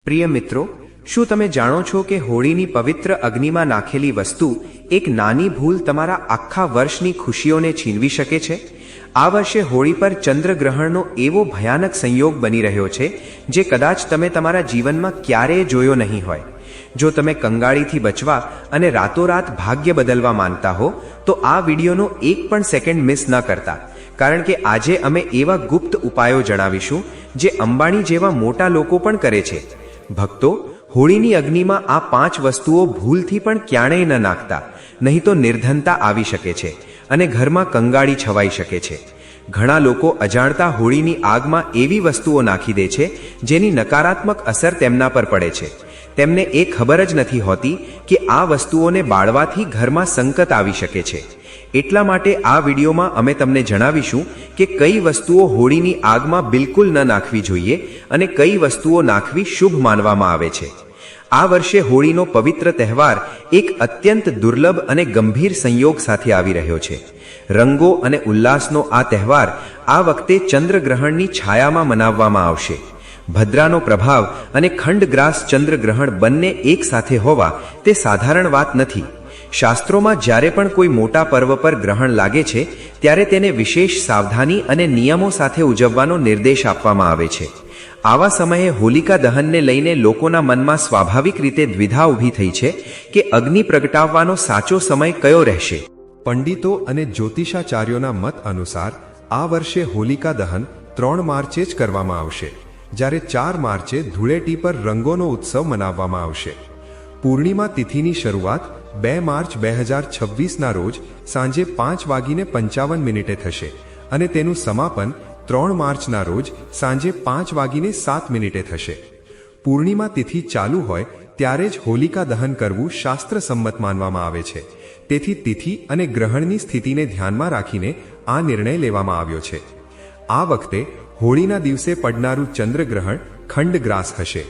પ્રિય મિત્રો, શું તમે જાણો છો કે હોળીની પવિત્ર અગ્નિમાં નાખેલી વસ્તુ એક નાની ભૂલ તમારા આખા વર્ષની ખુશીઓને છીનવી શકે છે? આ વર્ષે હોળી પર ચંદ્રગ્રહણનો એવો ભયાનક સંયોગ બની રહ્યો છે જે કદાચ તમે તમારા જીવનમાં ક્યારેય જોયો નહીં હોય. જો તમે કંગાળીથી બચવા અને રાતોરાત ભાગ્ય બદલવા માંગતા હો તો આ વિડીયોનો એક પણ સેકન્ડ મિસ ન કરતા, કારણ કે આજે અમે એવા ગુપ્ત ઉપાયો જણાવીશું જે અંબાણી જેવા મોટા લોકો પણ કરે છે. ભક્તો, હોળીની અગ્નિમાં આ 5 વસ્તુઓ ભૂલથી પણ ક્યારેય ન નાખતા, નહીં તો નિર્ધનતા આવી શકે છે અને ઘરમાં કંગાળી છવાઈ શકે છે. ઘણા લોકો અજાણતા હોળીની આગમાં એવી વસ્તુઓ નાખી દે છે જેની નકારાત્મક અસર તેમના પર પડે છે. તેમને એ ખબર જ નથી હોતી કે આ વસ્તુઓને બાળવાથી ઘરમાં સંકટ આવી શકે છે. એટલા માટે આ વિડીયોમાં અમે તમને જણાવીશું કે કઈ વસ્તુઓ હોળીની આગમાં બિલકુલ ન નાખવી જોઈએ અને કઈ વસ્તુઓ નાખવી શુભ માનવામાં આવે છે. આ વર્ષે હોળીનો પવિત્ર તહેવાર એક અત્યંત દુર્લભ અને ગંભીર સંયોગ સાથે આવી રહ્યો છે. રંગો અને ઉલ્લાસનો આ તહેવાર આ વખતે ચંદ્રગ્રહણની છાયામાં મનાવવામાં આવશે. ભદ્રાનો પ્રભાવ અને ખંડગ્રાસ ચંદ્રગ્રહણ બંને એક સાથે હોવા તે સાધારણ વાત નથી. શાસ્ત્રોમાં જ્યારે પણ કોઈ મોટા પર્વ પર ગ્રહણ લાગે છે ત્યારે તેને વિશેષ સાવધાની અને નિયમો સાથે ઉજવવાનો નિર્દેશ આપવામાં આવે છે. આવા સમયે હોલિકા દહનને લઈને લોકોના મનમાં સ્વાભાવિક રીતે દ્વિધા ઊભી થઈ છે કે અગ્નિ પ્રગટાવવાનો સાચો સમય કયો રહેશે. પંડિતો અને જ્યોતિષાચાર્યોના મત અનુસાર આ વર્ષે હોલિકા દહન 3 માર્ચે જ કરવામાં આવશે, જ્યારે 4 માર્ચે ધૂળેટી પર રંગોનો ઉત્સવ મનાવવામાં આવશે. પૂર્ણિમા તિથિની શરૂઆત 2 માર્ચ 2026ના રોજ સાંજે 5:55 થશે અને તેનું સમાપન 3 માર્ચના રોજ સાંજે 5:07 થશે. પૂર્ણિમા તિથિ ચાલુ હોય ત્યારે જ હોલિકા દહન કરવું શાસ્ત્રસંમત માનવામાં આવે છે. તેથી તિથિ અને ગ્રહણની સ્થિતિને ધ્યાનમાં રાખીને આ નિર્ણય લેવામાં આવ્યો છે. આ વખતે હોળીના દિવસે પડનારું ચંદ્રગ્રહણ ખંડગ્રાસ હશે.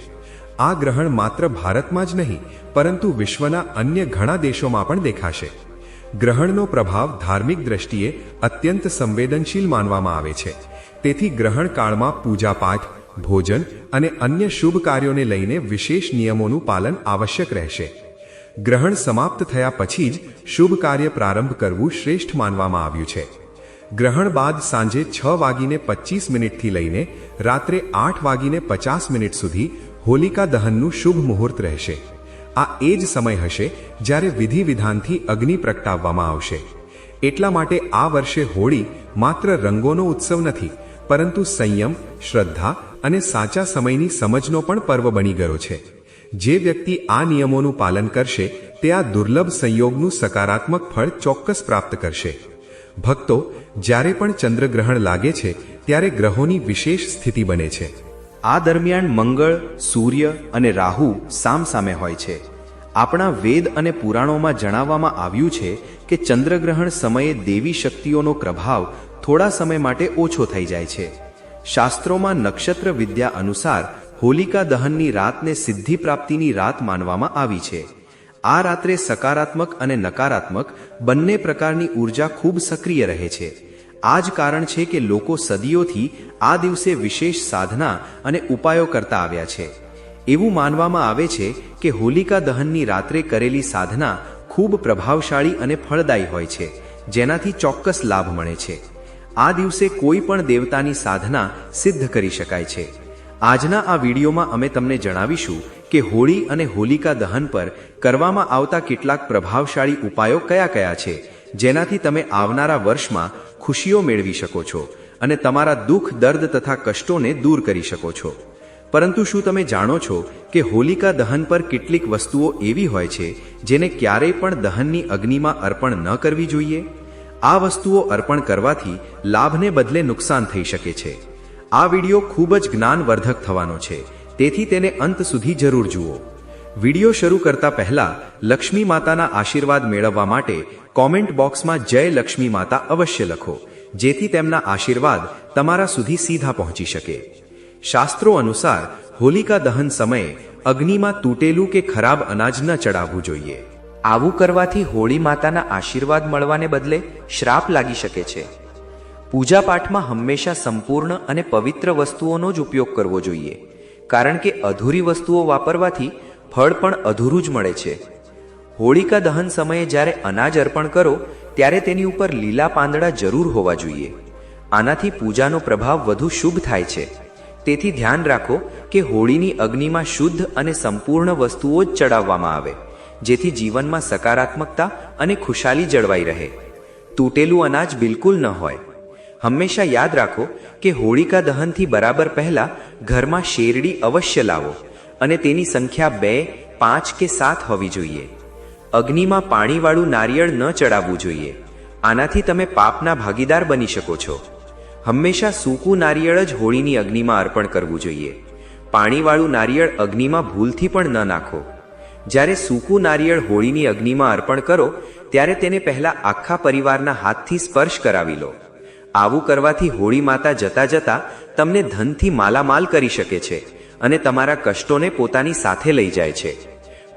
આ ગ્રહણ માત્ર ભારતમાં જ નહીં પરંતુ વિશ્વના અન્ય ઘણા દેશોમાં પણ દેખાશે. ગ્રહણનો પ્રભાવ ધાર્મિક દ્રષ્ટિએ અત્યંત સંવેદનશીલ માનવામાં આવે છે. તેથી ગ્રહણ કાળમાં પૂજાપાઠ, ભોજન અને અન્ય શુભ કાર્યોને લઈને વિશેષ નિયમોનું પાલન આવશ્યક રહેશે. ગ્રહણ સમાપ્ત થયા પછી જ શુભ કાર્ય પ્રારંભ કરવું શ્રેષ્ઠ માનવામાં આવ્યું છે. ગ્રહણ બાદ સાંજે 6:25 થી લઈને રાત્રે 8:50 સુધી હોલિકા દહનનું શુભ મુહૂર્ત રહેશે. આ એ જ સમય હશે જ્યારે વિધિ વિધાનથી અગ્નિ પ્રગટાવવામાં આવશે. એટલા માટે આ વર્ષે હોળી માત્ર રંગોનો ઉત્સવ નથી, પરંતુ સંયમ, શ્રદ્ધા અને સાચા સમયની સમજનો પણ પર્વ બની ગયો છે. જે વ્યક્તિ આ નિયમોનું પાલન કરશે તે આ દુર્લભ સંયોગનું સકારાત્મક ફળ ચોક્કસ પ્રાપ્ત કરશે. ભક્તો, જ્યારે પણ ચંદ્રગ્રહણ લાગે છે ત્યારે ગ્રહોની વિશેષ સ્થિતિ બને છે. આ દરમિયાન મંગળ, સૂર્ય અને રાહુ સામસામે હોય છે. આપણા વેદ અને પુરાણોમાં જણાવવામાં આવ્યું છે કે ચંદ્રગ્રહણ સમયે દેવી શક્તિઓનો પ્રભાવ થોડા સમય માટે ઓછો થઈ જાય છે. શાસ્ત્રોમાં નક્ષત્ર વિદ્યા અનુસાર હોલિકા દહનની રાતને સિદ્ધિ પ્રાપ્તિની રાત માનવામાં આવી છે. આ રાત્રે સકારાત્મક અને નકારાત્મક બંને પ્રકારની ઉર્જા ખૂબ સક્રિય રહે છે. આ જ કારણ છે કે લોકો સદીઓથી આ દિવસે વિશેષ સાધના અને ઉપાયો કરતા આવ્યા છે. એવું માનવામાં આવે છે કે હોલિકા દહનની રાત્રે કરેલી સાધના ખૂબ પ્રભાવશાળી અને ફળદાયી હોય છે, જેનાથી ચોક્કસ લાભ મળે છે. આ દિવસે કોઈ પણ દેવતાની સાધના સિદ્ધ કરી શકાય છે. આજના આ વિડીયોમાં અમે તમને જણાવીશું કે હોળી અને હોલિકા દહન પર કરવામાં આવતા કેટલાક પ્રભાવશાળી ઉપાયો કયા કયા છે, જેનાથી તમે આવનારા વર્ષમાં ખુશીઓ મેળવી શકો છો અને તમારા દુઃખ, દર્દ તથા કષ્ટોને દૂર કરી શકો છો. પરંતુ શું તમે જાણો છો કે હોલિકા દહન પર કેટલીક વસ્તુઓ એવી હોય છે જેને ક્યારેય પણ દહનની અગ્નિમાં અર્પણ ન કરવી જોઈએ? આ વસ્તુઓ અર્પણ કરવાથી લાભને બદલે નુકસાન થઈ શકે છે. આ વિડીયો ખૂબ જ જ્ઞાનવર્ધક થવાનો છે, તેથી તેને અંત સુધી જરૂર જુઓ. વિડીયો શરૂ કરતા પહેલા લક્ષ્મી માતાના આશીર્વાદ મેળવવા માટે કોમેન્ટ બોક્સમાં જય લક્ષ્મી માતા અવશ્ય લખો, જેથી તેમના આશીર્વાદ તમારા સુધી સીધા પહોંચી શકે. શાસ્ત્રો અનુસાર હોલિકા દહન સમયે અગ્નિમાં તૂટેલું કે ખરાબ અનાજ ન ચડાવવું જોઈએ. આવું કરવાથી હોળી માતાના આશીર્વાદ મળવાને બદલે શ્રાપ લાગી શકે છે. પૂજાપાઠમાં હંમેશા સંપૂર્ણ અને પવિત્ર વસ્તુઓનો જ ઉપયોગ કરવો જોઈએ. કારણ કે અધૂરી વસ્તુઓ વાપરવાથી ફળ પણ અધૂરું જ મળે છે. હોળિકા દહન સમયે જ્યારે અનાજ અર્પણ કરો ત્યારે તેની ઉપર લીલા પાંદડા જરૂર હોવા જોઈએ. આનાથી પૂજાનો પ્રભાવ વધુ શુભ થાય છે. તેથી ધ્યાન રાખો કે હોળીની અગ્નિમાં શુદ્ધ અને સંપૂર્ણ વસ્તુઓ જ ચડાવવામાં આવે, જેથી જીવનમાં સકારાત્મકતા અને ખુશાલી જળવાઈ રહે. તૂટેલું અનાજ બિલકુલ ન હોય. હંમેશા યાદ રાખો કે હોળિકા દહનથી બરાબર પહેલા ઘરમાં શેરડી અવશ્ય લાવો અને તેની સંખ્યા 2, 5 કે 7 હોવી જોઈએ. અગ્નિમાં પાણીવાળું નારિયેળ ન ચડાવવું જોઈએ. આનાથી તમે પાપના ભાગીદાર બની શકો છો. હંમેશા સૂકું નારિયેળ જ હોળીની અગ્નિમાં અર્પણ કરવું જોઈએ. પાણીવાળું નારિયેળ અગ્નિમાં ભૂલથી પણ ન નાખો. જ્યારે સૂકું નારિયેળ હોળીની અગ્નિમાં અર્પણ કરો ત્યારે તેને પહેલા આખા પરિવારના હાથથી સ્પર્શ કરાવી લો. આવું કરવાથી હોળી માતા જતા જતા તમને ધનથી માલામાલ કરી શકે છે અને તમારા કષ્ટોને પોતાની સાથે લઈ જાય છે.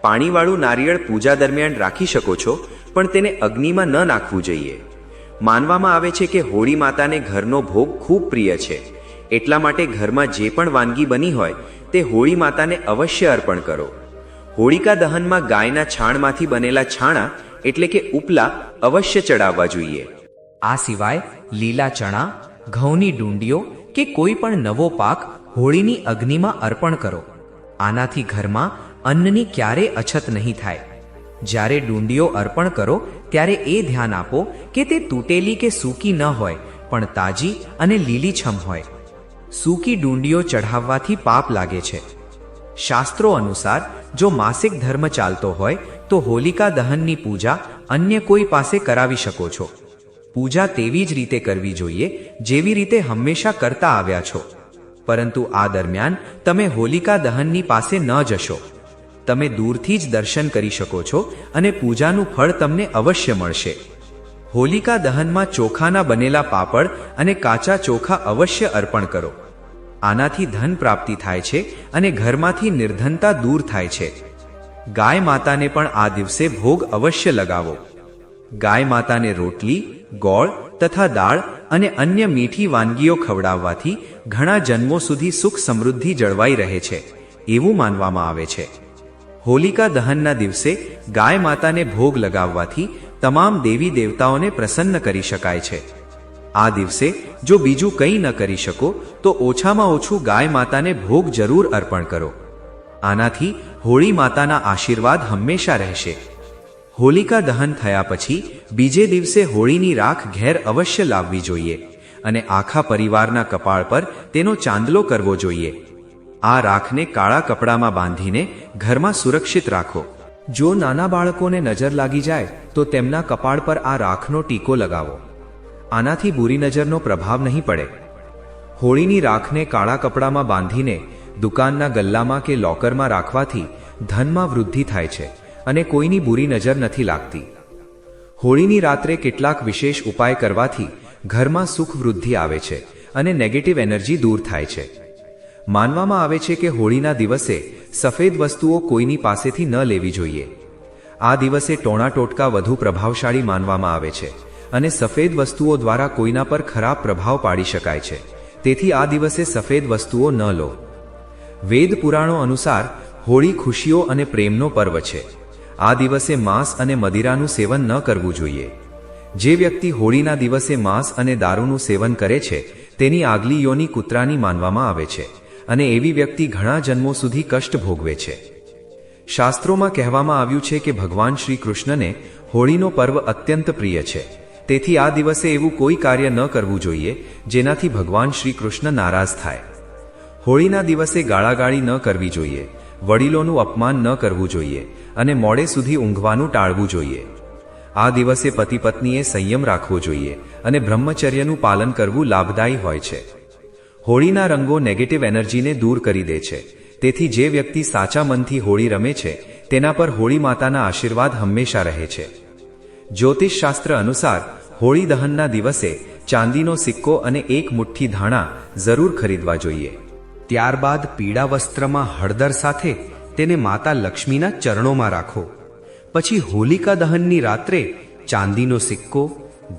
પાણીવાળું નારિયેળ પૂજા દરમિયાન રાખી શકો છો, પણ તેને અગ્નિમાં ન નાખવું જોઈએ. માનવામાં આવે છે કે હોળી માતાને ઘરનો ભોગ ખૂબ પ્રિય છે. એટલા માટે ઘરમાં જે પણ વાનગી બની હોય તે હોળી માતાને અવશ્ય અર્પણ કરો. હોળિકા દહનમાં ગાયના છાણમાંથી બનેલા છાણા એટલે કે ઉપલા અવશ્ય ચડાવવા જોઈએ. આ સિવાય લીલા ચણા, ઘઉંની ડુંડીઓ કે કોઈ પણ નવો પાક હોળીની અગ્નિમાં અર્પણ કરો. આનાથી ઘરમાં અન્નની ક્યારેય અછત નહીં થાય. જ્યારે ડુંડીઓ અર્પણ કરો ત્યારે એ ધ્યાન આપો કે તે તૂટેલી કે સૂકી ન હોય, પણ તાજી અને લીલીછમ હોય. સૂકી ડુંડીઓ ચઢાવવાથી પાપ લાગે છે. શાસ્ત્રો અનુસાર જો માસિક ધર્મ ચાલતો હોય તો હોલિકા દહનની પૂજા અન્ય કોઈ પાસે કરાવી શકો છો. પૂજા તેવી જ રીતે કરવી જોઈએ જેવી રીતે હંમેશા કરતા આવ્યા છો. પરંતુ આ દરમિયાન તમે હોલિકા દહનની પાસે ન જશો. તમે દૂરથી જ દર્શન કરી શકો છો અને પૂજાનું ફળ તમને અવશ્ય મળશે. હોલિકા દહનમાં ચોખાના બનેલા પાપડ અને કાચા ચોખા અવશ્ય અર્પણ કરો. આનાથી ધન પ્રાપ્તિ થાય છે અને ઘરમાંથી નિર્ધનતા દૂર થાય છે. ગાય માતાને પણ આ દિવસે ભોગ અવશ્ય લગાવો. ગાય માતાને રોટલી, ગોળ તથા દાળ અને અન્ય મીઠી વાનગીઓ ખવડાવવાથી ઘણા જન્મો સુધી સુખ સમૃદ્ધિ જળવાઈ રહે છે, એવું માનવામાં આવે છે. હોલિકા દહનના દિવસે ગાય માતાને ભોગ લગાવવાથી તમામ દેવી દેવતાઓને પ્રસન્ન કરી શકાય છે. આ દિવસે જો બીજું કંઈ ન કરી શકો તો ઓછામાં ઓછું ગાય માતાને ભોગ જરૂર અર્પણ કરો. આનાથી હોળી માતાના આશીર્વાદ હંમેશા રહેશે. હોલિકા દહન થયા પછી બીજે દિવસે હોળીની રાખ ઘેર અવશ્ય લાવવી જોઈએ અને આખા પરિવારના કપાળ પર તેનો ચાંદલો કરવો જોઈએ. આ રાખને કાળા કપડામાં બાંધીને ઘરમાં સુરક્ષિત રાખો. જો નાના બાળકોને નજર લાગી જાય તો તેમના કપાળ પર આ રાખનો ટીકો લગાવો. આનાથી બુરી નજરનો પ્રભાવ નહીં પડે. હોળીની રાખને કાળા કપડામાં બાંધીને દુકાનના ગલ્લામાં કે લોકરમાં રાખવાથી ધનમાં વૃદ્ધિ થાય છે અને કોઈની બુરી નજર નથી લાગતી. હોળીની રાત્રે કેટલાક વિશેષ ઉપાય કરવાથી ઘરમાં સુખ વૃદ્ધિ આવે છે અને નેગેટિવ એનર્જી દૂર થાય છે. માનવામાં આવે છે કે હોળીના દિવસે સફેદ વસ્તુઓ કોઈની પાસેથી ન લેવી જોઈએ. આ દિવસે ટોણા ટોટકા વધુ પ્રભાવશાળી માનવામાં આવે છે અને સફેદ વસ્તુઓ દ્વારા કોઈના પર ખરાબ પ્રભાવ પાડી શકાય છે. તેથી આ દિવસે સફેદ વસ્તુઓ ન લો. વેદ પુરાણો અનુસાર હોળી ખુશીઓ અને પ્રેમનો પર્વ છે. આ દિવસે માંસ અને મદિરાનું સેવન ન કરવું જોઈએ. જે વ્યક્તિ હોળીના દિવસે માંસ અને દારૂનું સેવન કરે છે તેની આગલી યોની કૂતરાની માનવામાં આવે છે અને એવી વ્યક્તિ ઘણા જન્મો સુધી કષ્ટ ભોગવે છે. શાસ્ત્રોમાં કહેવામાં આવ્યું છે કે ભગવાન શ્રી કૃષ્ણને હોળીનો પર્વ અત્યંત પ્રિય છે. તેથી આ દિવસે એવું કોઈ કાર્ય ન કરવું જોઈએ જેનાથી ભગવાન શ્રી કૃષ્ણ નારાજ થાય. હોળીના દિવસે ગાળાગાળી ન કરવી જોઈએ, વડીલોનું અપમાન ન કરવું જોઈએ અને મોડે સુધી ઊંઘવાનું ટાળવું જોઈએ. આ દિવસે પતિ પત્નીએ સંયમ રાખવો જોઈએ અને બ્રહ્મચર્યનું પાલન કરવું લાભદાયી હોય છે. હોળીના રંગો નેગેટિવ એનર્જીને દૂર કરી દે છે. તેથી જે વ્યક્તિ સાચા મનથી હોળી રમે છે તેના પર હોળી માતાના આશીર્વાદ હંમેશા રહે છે. જ્યોતિષ શાસ્ત્ર અનુસાર હોળી દહનના દિવસે ચાંદીનો સિક્કો અને એક મુઠ્ઠી ધાણા જરૂર ખરીદવા જોઈએ. ત્યારબાદ પીળા વસ્ત્રમાં હળદર સાથે તેને માતા લક્ષ્મીના ચરણોમાં રાખો. પછી હોલિકા દહનની રાત્રે ચાંદીનો સિક્કો,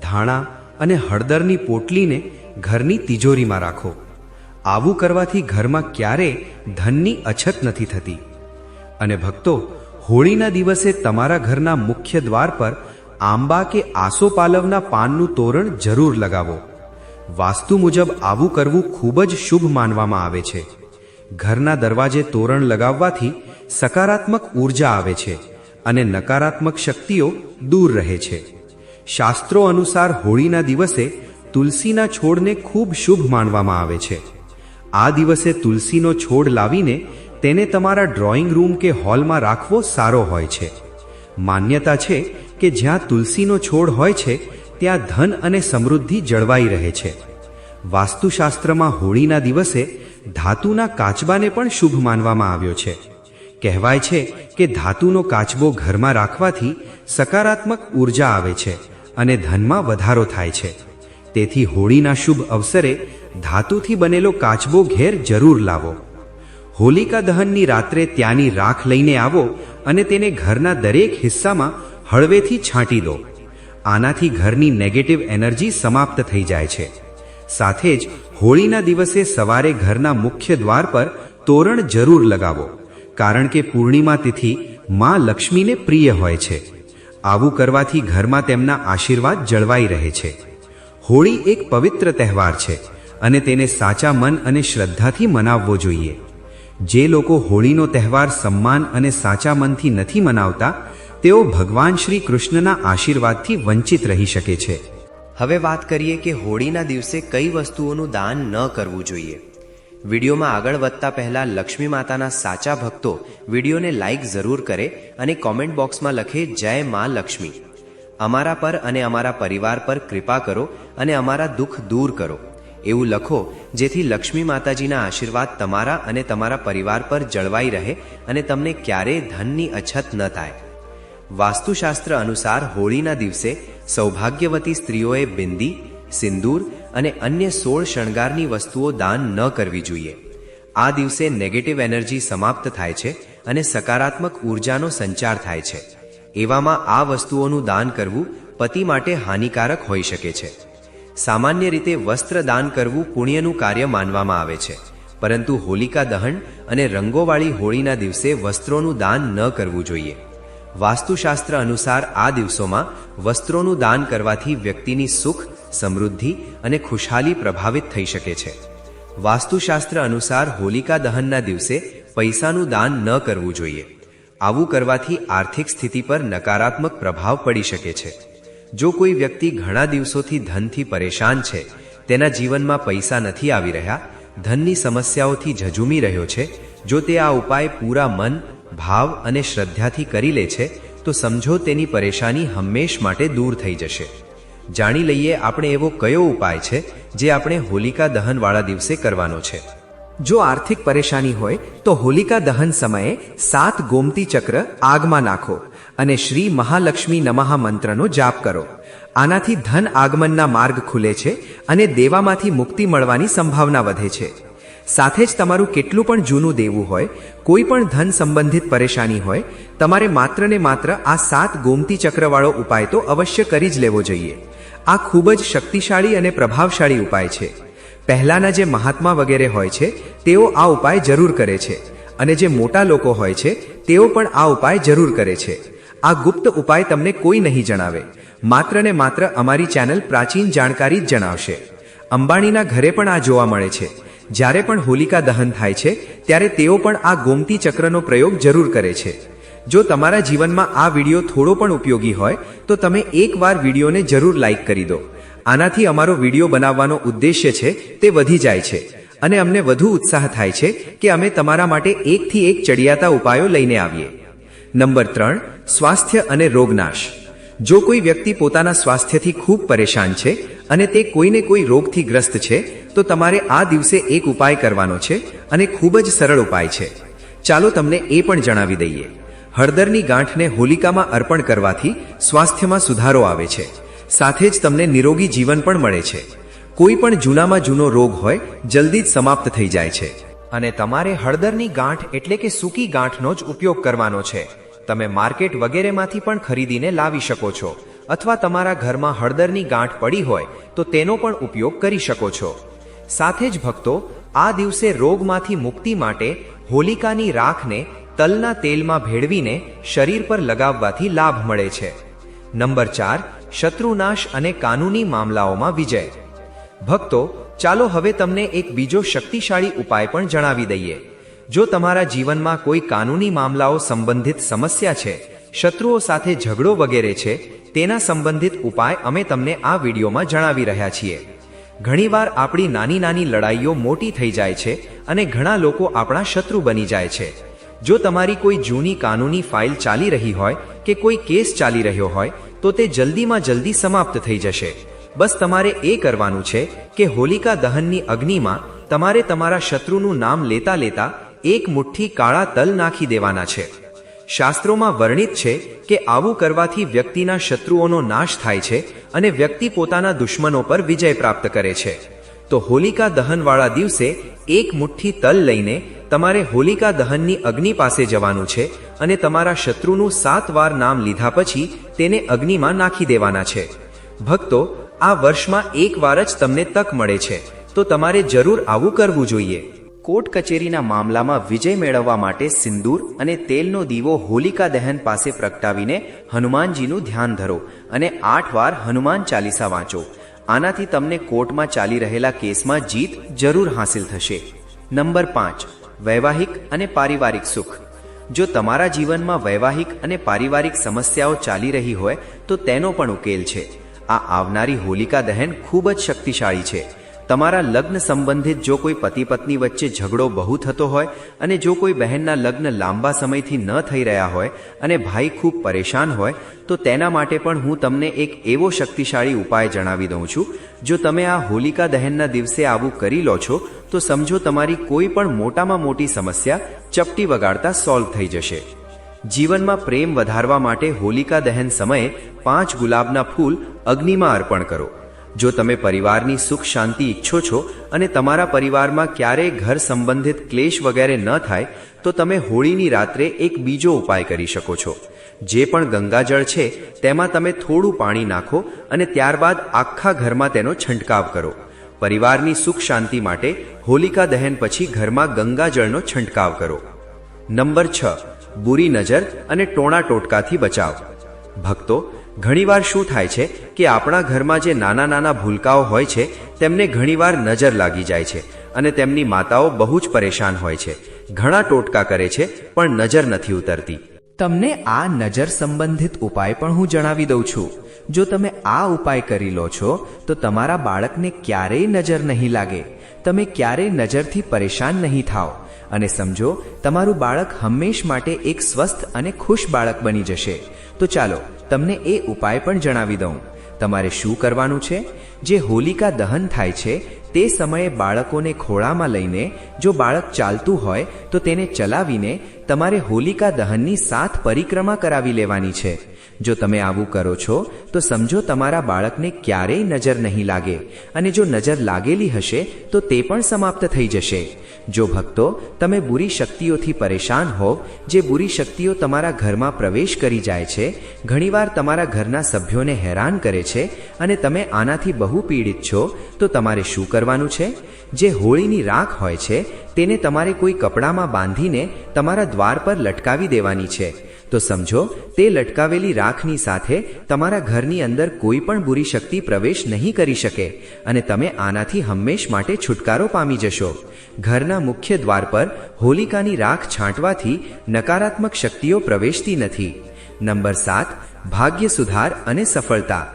ધાણા અને હળદરની પોટલીને ઘરની તિજોરીમાં રાખો. આવું કરવાથી ઘરમાં ક્યારેય ધનની અછત નથી થતી. અને ભક્તો, હોળીના દિવસે તમારા ઘરના મુખ્ય દ્વાર પર આંબા કે આસોપાલવના પાનનું તોરણ જરૂર લગાવો. વાસ્તુ મુજબ આવું કરવું ખૂબ જ શુભ માનવામાં આવે છે. ઘરના દરવાજે તોરણ લગાવવાથી સકારાત્મક ઉર્જા આવે છે અને નકારાત્મક શક્તિઓ દૂર રહે છે. શાસ્ત્રો અનુસાર હોળીના દિવસે તુલસીના છોડને ખૂબ શુભ માનવામાં આવે છે. આ દિવસે તુલસીનો છોડ લાવીને તેને તમારા ડ્રોઈંગ રૂમ કે હોલમાં રાખવો સારો હોય છે. માન્યતા છે કે જ્યાં તુલસીનો છોડ હોય છે ત્યાં ધન અને સમૃદ્ધિ જળવાઈ રહે છે. વાસ્તુશાસ્ત્રમાં હોળીના દિવસે ધાતુના કાચબાને પણ શુભ માનવામાં આવ્યો છે. કહેવાય છે કે ધાતુનો કાચબો ઘરમાં રાખવાથી સકારાત્મક ઉર્જા આવે છે અને ધનમાં વધારો થાય છે. તેથી હોળીના શુભ અવસરે ધાતુથી બનેલો કાચબો ઘેર જરૂર લાવો. હોલિકા દહનની રાત્રે ત્યાંની રાખ લઈને આવો અને તેને ઘરના દરેક હિસ્સામાં હળવેથી છાંટી દો. આનાથી ઘરની નેગેટિવ એનર્જી સમાપ્ત થઈ જાય છે. સાથે જ હોળીના દિવસે સવારે ઘરના મુખ્ય દ્વાર પર તોરણ જરૂર લગાવો, કારણ કે પૂર્ણિમા તિથિ માં લક્ષ્મીને પ્રિય હોય છે. આવું કરવાથી ઘરમાં તેમના આશીર્વાદ જળવાઈ રહે છે. હોળી એક પવિત્ર તહેવાર છે અને તેને સાચા મન અને શ્રદ્ધાથી મનાવવો જોઈએ. જે લોકો હોળીનો તહેવાર સન્માન અને સાચા મનથી નથી મનાવતા, તેઓ ભગવાન શ્રી કૃષ્ણના આશીર્વાદથી વંચિત રહી શકે છે. હવે વાત કરીએ કે હોળીના દિવસે કઈ વસ્તુઓનું દાન ન કરવું જોઈએ. વિડીયોમાં આગળ વધતા પહેલા લક્ષ્મી માતાના સાચા ભક્તો વિડીયોને લાઈક જરૂર કરે અને કોમેન્ટ બોક્સમાં લખે જય માં લક્ષ્મી. અમારા પર અને અમારા પરિવાર પર કૃપા કરો અને અમારા દુઃખ દૂર કરો એવું લખો, જેથી લક્ષ્મી માતાજીના આશીર્વાદ તમારા અને તમારા પરિવાર પર જળવાઈ રહે અને તમને ક્યારેય ધનની અછત ન થાય. વાસ્તુશાસ્ત્ર અનુસાર હોળીના દિવસે સૌભાગ્યવતી સ્ત્રીઓએ બિંદી, સિંદૂર અને અન્ય 16 શણગારની વસ્તુઓ દાન ન કરવી જોઈએ. આ દિવસે નેગેટિવ એનર્જી સમાપ્ત થાય છે અને સકારાત્મક ઉર્જાનો સંચાર થાય છે. એવામાં આ વસ્તુઓનું દાન કરવું પતિ માટે હાનિકારક હોઈ શકે છે. સામાન્ય રીતે વસ્ત્ર દાન કરવું પુણ્યનું કાર્ય માનવામાં આવે છે, પરંતુ હોલિકા દહન અને રંગોવાળી હોળીના દિવસે વસ્ત્રોનું દાન ન કરવું જોઈએ. વાસ્તુશાસ્ત્ર અનુસાર આ દિવસોમાં વસ્ત્રોનું દાન કરવાથી વ્યક્તિની સુખ, સમૃદ્ધિ અને ખુશહાલી પ્રભાવિત થઈ શકે છે. વાસ્તુશાસ્ત્ર અનુસાર હોલિકા દહનના દિવસે પૈસાનું દાન ન કરવું જોઈએ. આવું કરવાથી આર્થિક સ્થિતિ પર નકારાત્મક પ્રભાવ પડી શકે છે. જો કોઈ વ્યક્તિ ઘણા દિવસોથી ધનથી પરેશાન છે, તેના જીવનમાં પૈસા નથી આવી રહ્યા, ધનની સમસ્યાઓથી ઝઝૂમી રહ્યો છે, જો તે આ ઉપાય પૂરા મન, ભાવ અને શ્રદ્ધાથી કરી લે છે, તો સમજો તેની પરેશાની હંમેશ માટે દૂર થઈ જશે. જાણી લઈએ આપણે એવો કયો ઉપાય છે જે આપણે હોલિકા દહનવાળા દિવસે કરવાનો છે. જો આર્થિક પરેશાની હોય તો હોલિકા દહન સમયે 7 ગોમતી ચક્ર આગમાં નાખો અને શ્રી મહાલક્ષ્મી નમઃ મંત્રનો જાપ કરો. આનાથી ધન આગમનના માર્ગ ખુલે છે અને દેવામાંથી મુક્તિ મળવાની સંભાવના વધે છે. સાથે જ તમારું કેટલું પણ જૂનું દેવું હોય, કોઈ પણ ધન સંબંધિત પરેશાની હોય, તમારે માત્ર ને માત્ર આ 7 ગોમતી ચક્રવાળો ઉપાય તો અવશ્ય કરી જ લેવો જોઈએ. આ ખૂબ જ શક્તિશાળી અને પ્રભાવશાળી ઉપાય છે. પહેલાના જે મહાત્મા વગેરે હોય છે તેઓ આ ઉપાય જરૂર કરે છે અને જે મોટા લોકો હોય છે તેઓ પણ આ ઉપાય જરૂર કરે છે. આ ગુપ્ત ઉપાય તમને કોઈ નહીં જણાવે, માત્ર ને માત્ર અમારી ચેનલ પ્રાચીન જાણકારી જ જણાવશે. અંબાણીના ઘરે પણ આ જોવા મળે છે. જ્યારે પણ હોલિકા દહન થાય છે ત્યારે તેઓ પણ આ ગોમતી ચક્રનો પ્રયોગ જરૂર કરે છે. જો તમારા જીવનમાં આ વિડીયો થોડો પણ ઉપયોગી હોય તો તમે એકવાર વિડીયોને જરૂર લાઈક કરી દો. આનાથી અમારો વિડીયો બનાવવાનો ઉદ્દેશ્ય છે તે વધી જાય છે અને અમને વધુ ઉત્સાહ થાય છે કે અમે તમારા માટે એકથી એક ચડિયાતા ઉપાયો લઈને આવીએ. નંબર 3, સ્વાસ્થ્ય અને રોગનાશ. જો કોઈ વ્યક્તિ પોતાના સ્વાસ્થ્યથી ખૂબ પરેશાન છે અને તે કોઈને કોઈ રોગથી ગ્રસ્ત છે તો તમારે આ દિવસે એક ઉપાય કરવાનો છે અને ખૂબ જ સરળ ઉપાય છે. ચાલો તમને એ પણ જણાવી દઈએ. હળદરની ગાંઠને હોલિકામાં અર્પણ કરવાથી સ્વાસ્થ્યમાં સુધારો આવે છે. સાથે જ તમને નિરોગી જીવન પણ મળે છે. કોઈ પણ જૂનામાં જૂનો રોગ હોય જલ્દી જ સમાપ્ત થઈ જાય છે. અને તમારે હળદરની ગાંઠ એટલે કે સૂકી ગાંઠનો જ ઉપયોગ કરવાનો છે. તમે માર્કેટ વગેરેમાંથી પણ ખરીદીને લાવી શકો છો, અથવા તમારા ઘરમાં હળદરની ગાંઠ પડી હોય તો તેનો પણ ઉપયોગ કરી શકો છો. સાથે જ ભક્તો, આ દિવસે રોગમાંથી મુક્તિ માટે હોલિકાની રાખને તલના તેલમાં ભેળવીને શરીર પર લગાવવાથી લાભ મળે છે. નંબર 4, શત્રુનાશ અને કાનૂની મામલાઓમાં વિજય. ભક્તો, ચાલો હવે તમને એક બીજો શક્તિશાળી ઉપાય પણ જણાવી દઈએ. જો તમારા જીવનમાં કોઈ કાનૂની મામલાઓ સંબંધિત સમસ્યા છે, શત્રુઓ સાથે ઝઘડો વગેરે છે, તેના સંબંધિત ઉપાય અમે તમને આ વિડીયોમાં જણાવી રહ્યા છીએ. ઘણીવાર આપણી નાની નાની લડાઈઓ મોટી થઈ જાય છે અને ઘણા લોકો આપણા શત્રુ બની જાય છે. જો તમારી કોઈ જૂની કાનૂની ફાઇલ ચાલી રહી હોય કે કોઈ કેસ ચાલી રહ્યો હોય તો તે જલ્દીમાં જલ્દી સમાપ્ત થઈ જશે. બસ તમારે એ કરવાનું છે કે હોલિકા દહનની અગ્નિમાં તમારે તમારા શત્રુનું નામ લેતા લેતા એક મુઠ્ઠી કાળા તલ નાખી દેવાના છે. શાસ્ત્રોમાં વર્ણિત છે કે આવું કરવાથી વ્યક્તિના શત્રુઓનો નાશ થાય છે અને વ્યક્તિ પોતાના દુશ્મનો પર વિજય પ્રાપ્ત કરે છે. તો હોલિકા દહનવાળા દિવસે એક મુઠ્ઠી તલ લઈને તમારે હોલિકા દહનની અગ્નિ પાસે જવાનું છે અને તમારા શત્રુનું 7 વાર નામ લીધા પછી તેને અગ્નિમાં નાખી દેવાના છે. ભક્તો, આ વર્ષમાં એક વાર જ તમને તક મળે છે, તો તમારે જરૂર આવું કરવું જોઈએ. કોર્ટ કચેરીના મામલામાં વિજય મેળવવા માટે સિંદૂર અને તેલનો દીવો હોલિકા દહન પાસે પ્રગટાવીને હનુમાનજીનું ધ્યાન ધરો અને 8 વાર હનુમાન ચાલીસા વાંચો. આનાથી તમને કોર્ટમાં ચાલી રહેલા કેસમાં જીત જરૂર હાંસિલ થશે. નંબર 5, વૈવાહિક અને પારિવારિક સુખ. જો તમારા જીવનમાં વૈવાહિક અને પારિવારિક સમસ્યાઓ ચાલી રહી હોય તો તેનો પણ ઉકેલ છે. આ આવનારી હોલિકા દહન ખૂબ જ શક્તિશાળી છે. તમારા લગ્ન સંબંધિત જો કોઈ પતિ પત્ની વચ્ચે ઝઘડો બહુ થતો હોય અને જો કોઈ બહેનના લગ્ન લાંબા સમયથી ન થઈ રહ્યા હોય અને ભાઈ ખૂબ પરેશાન હોય તો તેના માટે પણ હું તમને એક એવો શક્તિશાળી ઉપાય જણાવી દઉં છું. જો તમે આ હોલિકા દહનના દિવસે આવું કરી લો છો તો સમજો તમારી કોઈ પણ મોટામાં મોટી સમસ્યા ચપટી વગાડતા સોલ્વ થઈ જશે. જીવનમાં પ્રેમ વધારવા માટે હોલિકા દહન સમયે 5 ગુલાબના ફૂલ અગ્નિમાં અર્પણ કરો. જો તમે પરિવારની સુખ શાંતિ ઈચ્છો છો અને તમારા પરિવારમાં ક્યારેય ઘર સંબંધિત ક્લેશ વગેરે ન થાય તો તમે હોળીની રાત્રે એક બીજો ઉપાય કરી શકો છો. જે પણ ગંગાજળ છે તેમાં તમે થોડું પાણી નાખો અને ત્યારબાદ આખા ઘરમાં તેનો છંટકાવ કરો. પરિવારની સુખ શાંતિ માટે હોલિકા દહન પછી ઘરમાં ગંગાજળનો છંટકાવ કરો. નંબર 6, બુરી નજર અને ટોણા ટોટકાથી બચાવ. ભક્તો, ઘણીવાર શું થાય છે કે આપણા ઘરમાં જે નાના નાના ભૂલકાઓ હોય છે તેમને ઘણીવાર નજર લાગી જાય છે અને તેમની માતાઓ બહુ જ પરેશાન હોય છે. ઘણા ટોટકા કરે છે પણ નજર નથી ઉતરતી. તમને આ નજર સંબંધિત ઉપાય પણ હું જણાવી દઉં છું. જો તમે આ ઉપાય કરી લો છો તો તમારા બાળકને ક્યારેય નજર નહીં લાગે, તમે ક્યારેય નજરથી પરેશાન નહીં થાઓ અને સમજો તમારું બાળક હંમેશ માટે એક સ્વસ્થ અને ખુશ બાળક બની જશે. તો ચાલો તમને એ ઉપાય પણ જણાવી દઉં. તમારે શું કરવાનું છે? જે હોલિકા દહન થાય છે તે સમયે બાળકોને ખોળામાં લઈને જો બાળક ચાલતું હોય તો તેને ચલાવીને તમારે હોલિકા દહનની 7 પરિક્રમા કરાવી લેવાની છે. જો તમે આવું કરો છો તો સમજો તમારા બાળકને ક્યારેય નજર નહીં લાગે અને જો નજર લાગેલી હશે તો તે પણ સમાપ્ત થઈ જશે. જો ભક્તો, તમે બુરી શક્તિઓથી પરેશાન હોવ, જે બુરી શક્તિઓ તમારા ઘરમાં પ્રવેશ કરી જાય છે, ઘણીવાર તમારા ઘરના સભ્યોને હેરાન કરે છે અને તમે આનાથી બહુ પીડિત છો, તો તમારે શું કરવાનું છે? જે હોળીની રાખ હોય છે તેને તમારે કોઈ કપડામાં બાંધીને તમારા દ્વાર પર લટકાવી દેવાની છે. તો સમજો તે લટકાવેલી રાખની સાથે તમારા ઘરની અંદર કોઈ પણ બુરી શક્તિ પ્રવેશ નહીં કરી શકે અને તમે આનાથી હંમેશ માટે છુટકારો પામી જશો. ઘરના મુખ્ય દ્વાર પર હોલિકાની રાખ છાંટવાથી નકારાત્મક શક્તિઓ પ્રવેશતી નથી. નંબર 7, ભાગ્ય સુધાર અને સફળતા.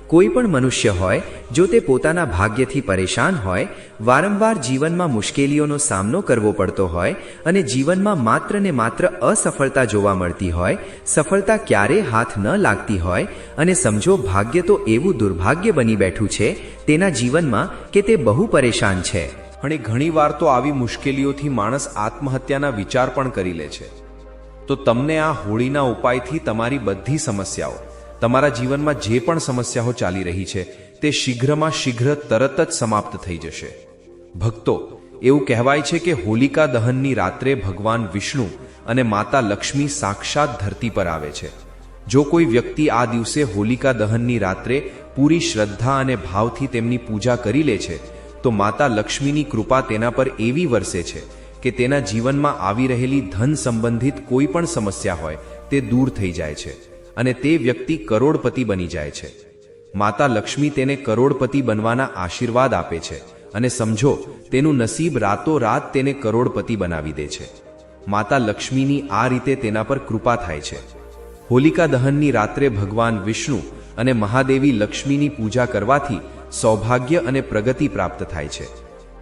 કોઈ પણ મનુષ્ય હોય, જો તે પોતાના ભાગ્યથી પરેશાન હોય, વારંવાર જીવનમાં મુશ્કેલીઓનો સામનો કરવો પડતો હોય અને જીવનમાં માત્ર ને માત્ર અસફળતા જોવા મળતી હોય, સફળતા ક્યારેય હાથ ન લાગતી હોય અને સમજો ભાગ્ય તો એવું દુર્ભાગ્ય બની બેઠું છે તેના જીવનમાં કે તે બહુ પરેશાન છે. અને ઘણીવાર તો આવી મુશ્કેલીઓથી માણસ આત્મહત્યાના વિચાર પણ કરી લે છે. તો તમને આ હોળીના ઉપાયથી તમારી બધી સમસ્યાઓ, તમારા જીવનમાં જે પણ સમસ્યાઓ ચાલી રહી છે તે શીઘ્રમાં શીઘ્ર તરત જ સમાપ્ત થઈ જશે. ભક્તો, એવું કહેવાય છે કે હોલિકા દહનની રાત્રે ભગવાન વિષ્ણુ અને માતા લક્ષ્મી સાક્ષાત ધરતી પર આવે છે. જો કોઈ વ્યક્તિ આ દિવસે હોલિકા દહનની રાત્રે પૂરી શ્રદ્ધા અને ભાવથી તેમની પૂજા કરી લે છે તો માતા લક્ષ્મીની કૃપા તેના પર એવી વરસે છે કે તેના જીવનમાં આવી રહેલી ધન સંબંધિત કોઈ પણ સમસ્યા હોય તે દૂર થઈ જાય છે અને તે વ્યક્તિ કરોડપતિ બની જાય છે. માતા લક્ષ્મી તેને કરોડપતિ બનવાના આશીર્વાદ આપે છે અને સમજો તેનું નસીબ રાતોરાત તેને કરોડપતિ બનાવી દે છે. માતા લક્ષ્મીની આ રીતે તેના પર કૃપા થાય છે. હોલિકા દહનની રાત્રે ભગવાન વિષ્ણુ અને મહાદેવી લક્ષ્મીની પૂજા કરવાથી સૌભાગ્ય અને પ્રગતિ પ્રાપ્ત થાય છે.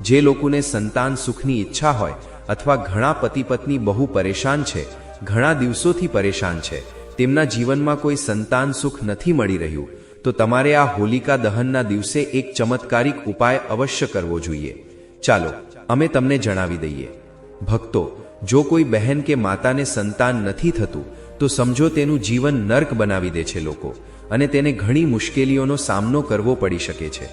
જે લોકોને સંતાન સુખની ઈચ્છા હોય અથવા ઘણા પતિ પત્ની બહુ પરેશાન છે, ઘણા દિવસોથી પરેશાન છે, તેમના જીવનમાં કોઈ સંતાન સુખ નથી મળી રહ્યું, તો તમારે આ હોલિકા દહનના દિવસે એક ચમત્કારિક ઉપાય અવશ્ય કરવો જોઈએ. ચાલો અમે તમને જણાવી દઈએ. ભક્તો, જો કોઈ બહેન કે માતાને સંતાન નથી થતું તો સમજો તેનું જીવન નર્ક બનાવી દે છે લોકો, અને તેને ઘણી મુશ્કેલીઓનો સામનો કરવો પડી શકે છે.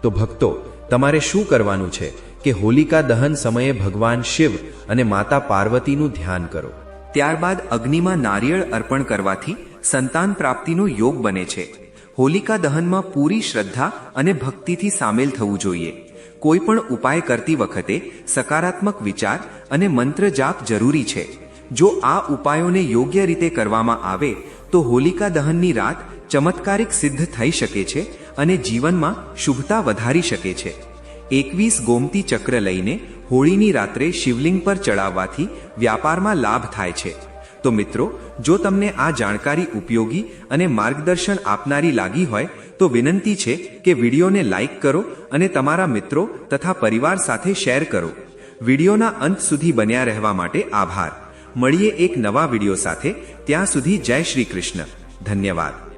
તો ભક્તો, તમારે શું કરવાનું છે કે હોલિકા દહન સમયે ભગવાન શિવ અને માતા પાર્વતીનું ધ્યાન કરો. ત્યારબાદ અગ્નિમાં નારિયેળ અર્પણ કરવાથી સંતાન પ્રાપ્તિનો યોગ બને છે. હોલિકા દહનમાં પૂરી શ્રદ્ધા અને ભક્તિથી સામેલ થવું જોઈએ. કોઈ પણ ઉપાય કરતી વખતે સકારાત્મક વિચાર અને મંત્ર જાપ જરૂરી છે. જો આ ઉપાયોને યોગ્ય રીતે કરવામાં આવે તો હોલિકા દહનની રાત ચમત્કારિક સિદ્ધ થઈ શકે છે અને જીવનમાં શુભતા વધારી શકે છે. 21 ગોમતી ચક્ર લઈને હોળીની રાત્રે શિવલિંગ પર ચડાવવાથી વ્યાપારમાં લાભ થાય છે. તો મિત્રો, જો તમને આ જાણકારી ઉપયોગી અને માર્ગદર્શન આપનારી લાગી હોય તો વિનંતી છે કે વિડીયોને લાઈક કરો અને તમારા મિત્રો તથા પરિવાર સાથે શેર કરો. વિડીયોના અંત સુધી બન્યા રહેવા માટે આભાર. મળીએ એક નવા વિડીયો સાથે. ત્યાં સુધી જય શ્રી કૃષ્ણ. ધન્યવાદ.